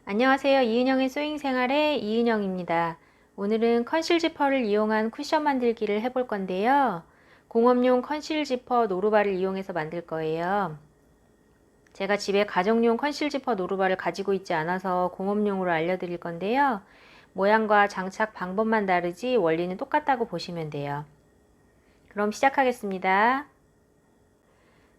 안녕하세요. 이은영의 소잉생활의 이은영입니다. 오늘은 컨실 지퍼를 이용한 쿠션 만들기를 해볼 건데요. 공업용 컨실 지퍼 노루발을 이용해서 만들 거예요. 제가 집에 가정용 컨실 지퍼 노루발을 가지고 있지 않아서 공업용으로 알려드릴 건데요. 모양과 장착 방법만 다르지 원리는 똑같다고 보시면 돼요. 그럼 시작하겠습니다.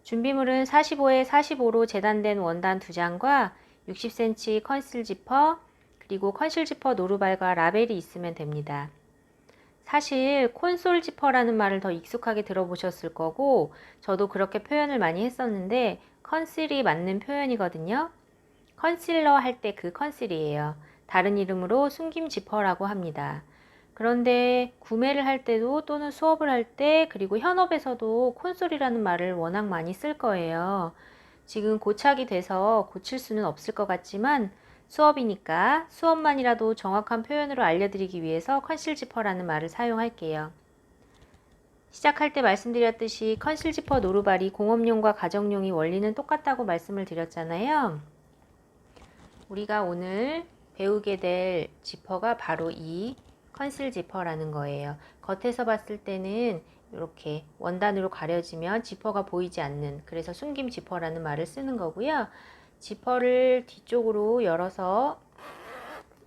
준비물은 45에 45로 재단된 원단 2장과 60cm 컨실 지퍼, 그리고 컨실 지퍼 노루발과 라벨이 있으면 됩니다. 사실 콘솔 지퍼라는 말을 더 익숙하게 들어보셨을 거고, 저도 그렇게 표현을 많이 했었는데 컨실이 맞는 표현이거든요. 컨실러 할 때 그 컨실이에요. 다른 이름으로 숨김 지퍼라고 합니다. 그런데 구매를 할 때도 또는 수업을 할 때, 그리고 현업에서도 콘솔이라는 말을 워낙 많이 쓸 거예요. 지금 고착이 돼서 고칠 수는 없을 것 같지만 수업이니까 수업만이라도 정확한 표현으로 알려드리기 위해서 컨실 지퍼라는 말을 사용할게요. 시작할 때 말씀드렸듯이 컨실 지퍼 노루발이 공업용과 가정용이 원리는 똑같다고 말씀을 드렸잖아요. 우리가 오늘 배우게 될 지퍼가 바로 이 컨실 지퍼라는 거예요. 겉에서 봤을 때는 이렇게 원단으로 가려지면 지퍼가 보이지 않는, 그래서 숨김 지퍼라는 말을 쓰는 거고요. 지퍼를 뒤쪽으로 열어서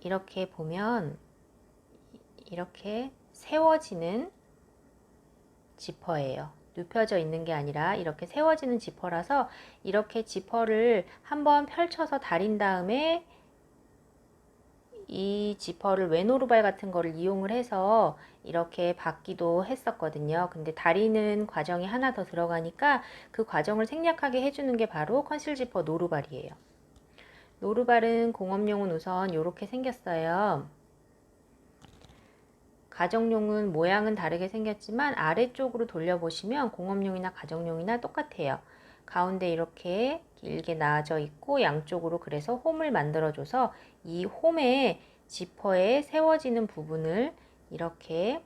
이렇게 보면 이렇게 세워지는 지퍼예요. 눕혀져 있는 게 아니라 이렇게 세워지는 지퍼라서 이렇게 지퍼를 한번 펼쳐서 다린 다음에 이 지퍼를 외노루발 같은 거를 이용을 해서 이렇게 받기도 했었거든요. 근데 다리는 과정이 하나 더 들어가니까 그 과정을 생략하게 해주는 게 바로 컨실 지퍼 노루발이에요. 노루발은 공업용은 우선 이렇게 생겼어요. 가정용은 모양은 다르게 생겼지만 아래쪽으로 돌려보시면 공업용이나 가정용이나 똑같아요. 가운데 이렇게 길게 나와져 있고 양쪽으로 그래서 홈을 만들어줘서 이 홈에 지퍼에 세워지는 부분을 이렇게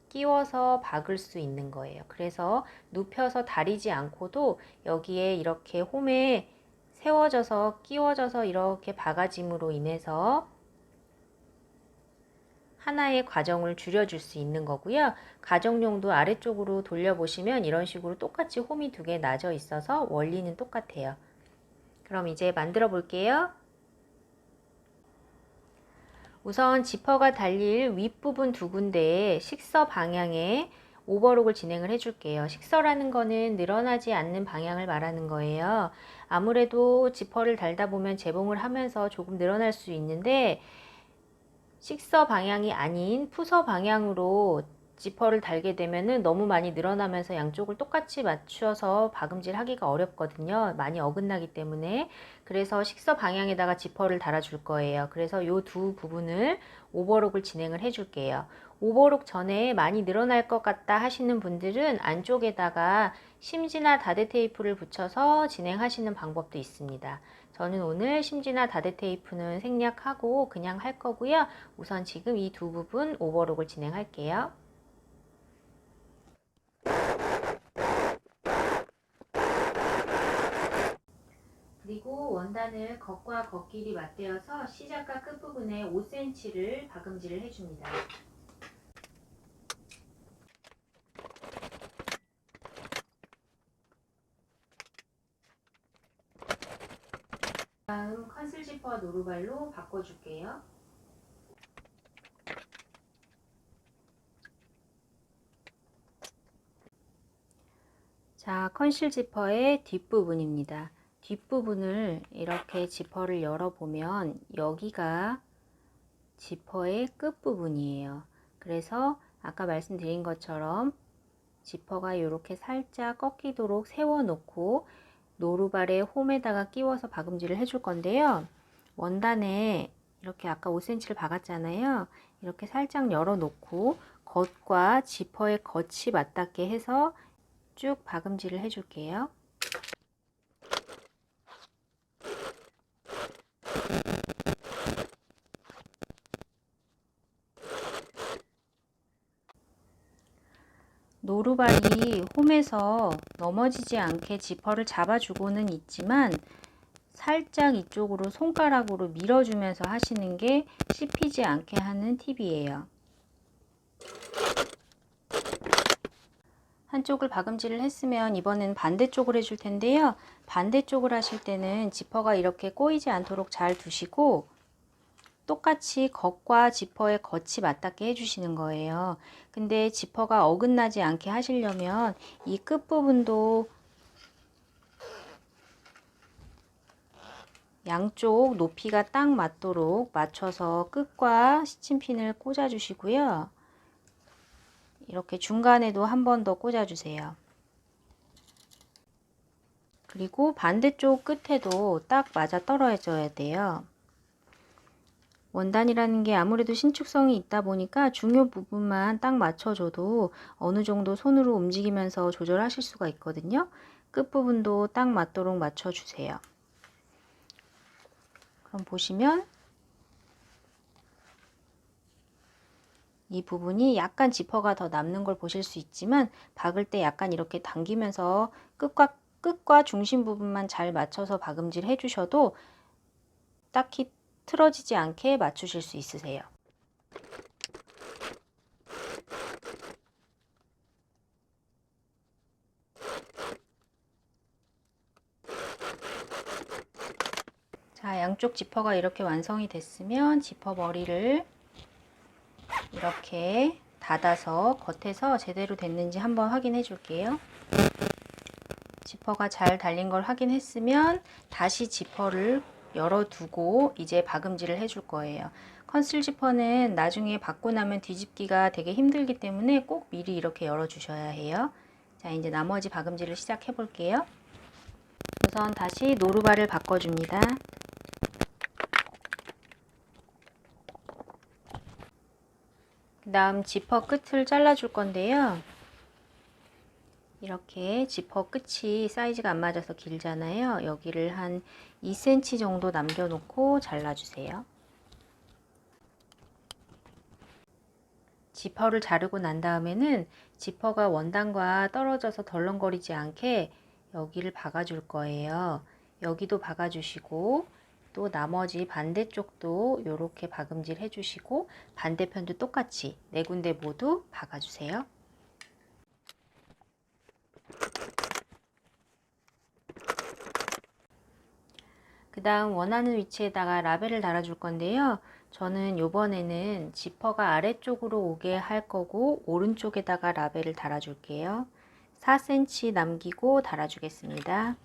끼워서 박을 수 있는 거예요. 그래서 눕혀서 다리지 않고도 여기에 이렇게 홈에 세워져서 끼워져서 이렇게 박아짐으로 인해서 하나의 과정을 줄여줄 수 있는 거고요. 가정용도 아래쪽으로 돌려보시면 이런 식으로 똑같이 홈이 2개 나져 있어서 원리는 똑같아요. 그럼 이제 만들어 볼게요. 우선 지퍼가 달릴 윗부분 2군데에 식서 방향에 오버록을 진행을 해줄게요. 식서라는 거는 늘어나지 않는 방향을 말하는 거예요. 아무래도 지퍼를 달다 보면 재봉을 하면서 조금 늘어날 수 있는데 식서 방향이 아닌 푸서 방향으로 지퍼를 달게 되면은 너무 많이 늘어나면서 양쪽을 똑같이 맞추어서 박음질 하기가 어렵거든요. 많이 어긋나기 때문에. 그래서 식서 방향에다가 지퍼를 달아줄 거예요. 그래서 이 2 부분을 오버록을 진행을 해줄게요. 오버록 전에 많이 늘어날 것 같다 하시는 분들은 안쪽에다가 심지나 다대 테이프를 붙여서 진행하시는 방법도 있습니다. 저는 오늘 심지나 다대 테이프는 생략하고 그냥 할 거고요. 우선 지금 이 2 부분 오버록을 진행할게요. 그리고 원단을 겉과 겉길이 맞대어서 시작과 끝부분에 5cm를 박음질을 해줍니다. 다음 컨실 지퍼 노루발로 바꿔줄게요. 자, 컨실 지퍼의 뒷부분입니다. 뒷부분을 이렇게 지퍼를 열어보면 여기가 지퍼의 끝부분이에요. 그래서 아까 말씀드린 것처럼 지퍼가 이렇게 살짝 꺾이도록 세워놓고 노루발의 홈에다가 끼워서 박음질을 해줄 건데요. 원단에 이렇게 아까 5cm를 박았잖아요. 이렇게 살짝 열어놓고 겉과 지퍼의 겉이 맞닿게 해서 쭉 박음질을 해줄게요. 노루발이 홈에서 넘어지지 않게 지퍼를 잡아주고는 있지만 살짝 이쪽으로 손가락으로 밀어주면서 하시는 게 씹히지 않게 하는 팁이에요. 한쪽을 박음질을 했으면 이번엔 반대쪽을 해줄 텐데요. 반대쪽을 하실 때는 지퍼가 이렇게 꼬이지 않도록 잘 두시고 똑같이 겉과 지퍼의 겉이 맞닿게 해주시는 거예요. 근데 지퍼가 어긋나지 않게 하시려면 이 끝부분도 양쪽 높이가 딱 맞도록 맞춰서 끝과 시침핀을 꽂아 주시고요. 이렇게 중간에도 한 번 더 꽂아 주세요. 그리고 반대쪽 끝에도 딱 맞아 떨어져야 돼요. 원단이라는 게 아무래도 신축성이 있다 보니까 중요 부분만 딱 맞춰줘도 어느 정도 손으로 움직이면서 조절하실 수가 있거든요. 끝부분도 딱 맞도록 맞춰주세요. 그럼 보시면 이 부분이 약간 지퍼가 더 남는 걸 보실 수 있지만 박을 때 약간 이렇게 당기면서 끝과 중심 부분만 잘 맞춰서 박음질 해주셔도 딱히 틀어지지 않게 맞추실 수 있으세요. 자, 양쪽 지퍼가 이렇게 완성이 됐으면 지퍼 머리를 이렇게 닫아서 겉에서 제대로 됐는지 한번 확인해 줄게요. 지퍼가 잘 달린 걸 확인했으면 다시 지퍼를 열어두고 이제 박음질을 해줄 거예요. 컨실 지퍼는 나중에 받고 나면 뒤집기가 되게 힘들기 때문에 꼭 미리 이렇게 열어주셔야 해요. 자, 이제 나머지 박음질을 시작해 볼게요. 우선 다시 노루발을 바꿔줍니다. 그 다음 지퍼 끝을 잘라줄 건데요. 이렇게 지퍼 끝이 사이즈가 안 맞아서 길잖아요. 여기를 한 2cm 정도 남겨놓고 잘라주세요. 지퍼를 자르고 난 다음에는 지퍼가 원단과 떨어져서 덜렁거리지 않게 여기를 박아줄 거예요. 여기도 박아주시고 또 나머지 반대쪽도 이렇게 박음질 해주시고 반대편도 똑같이 네 군데 모두 박아주세요. 그 다음 원하는 위치에다가 라벨을 달아줄 건데요. 저는 이번에는 지퍼가 아래쪽으로 오게 할 거고 오른쪽에다가 라벨을 달아줄게요. 4cm 남기고 달아주겠습니다.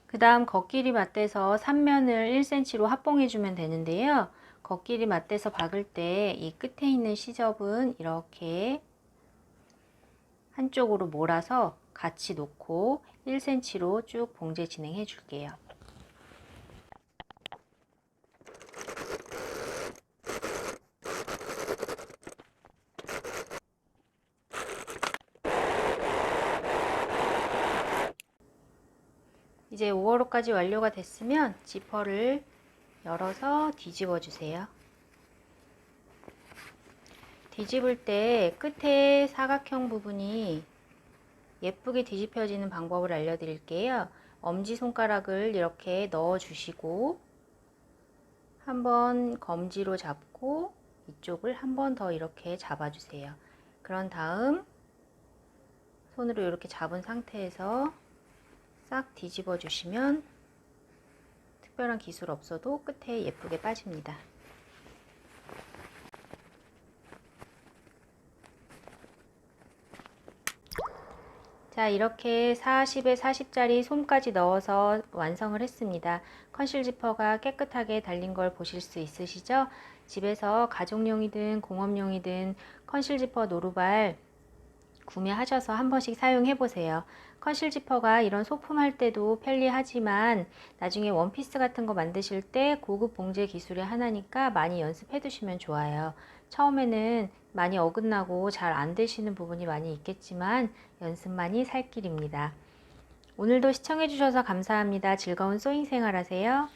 그 다음 겉길이 맞대서 3면을 1cm로 합봉해주면 되는데요. 겉길이 맞대서 박을 때 이 끝에 있는 시접은 이렇게 한쪽으로 몰아서 같이 놓고 1cm로 쭉 봉제 진행해 줄게요. 이제 오버로까지 완료가 됐으면 지퍼를 열어서 뒤집어 주세요. 뒤집을 때 끝에 사각형 부분이 예쁘게 뒤집혀지는 방법을 알려드릴게요. 엄지손가락을 이렇게 넣어 주시고 한번 검지로 잡고 이쪽을 한 번 더 이렇게 잡아 주세요. 그런 다음 손으로 이렇게 잡은 상태에서 싹 뒤집어 주시면 특별한 기술 없어도 끝에 예쁘게 빠집니다. 자, 이렇게 40에 40짜리 솜까지 넣어서 완성을 했습니다. 컨실 지퍼가 깨끗하게 달린 걸 보실 수 있으시죠? 집에서 가족용이든 공업용이든 컨실 지퍼 노루발 구매하셔서 한 번씩 사용해 보세요. 컨실 지퍼가 이런 소품할 때도 편리하지만 나중에 원피스 같은 거 만드실 때 고급 봉제 기술의 하나니까 많이 연습해 두시면 좋아요. 처음에는 많이 어긋나고 잘 안 되시는 부분이 많이 있겠지만 연습만이 살 길입니다. 오늘도 시청해 주셔서 감사합니다. 즐거운 소잉 생활 하세요.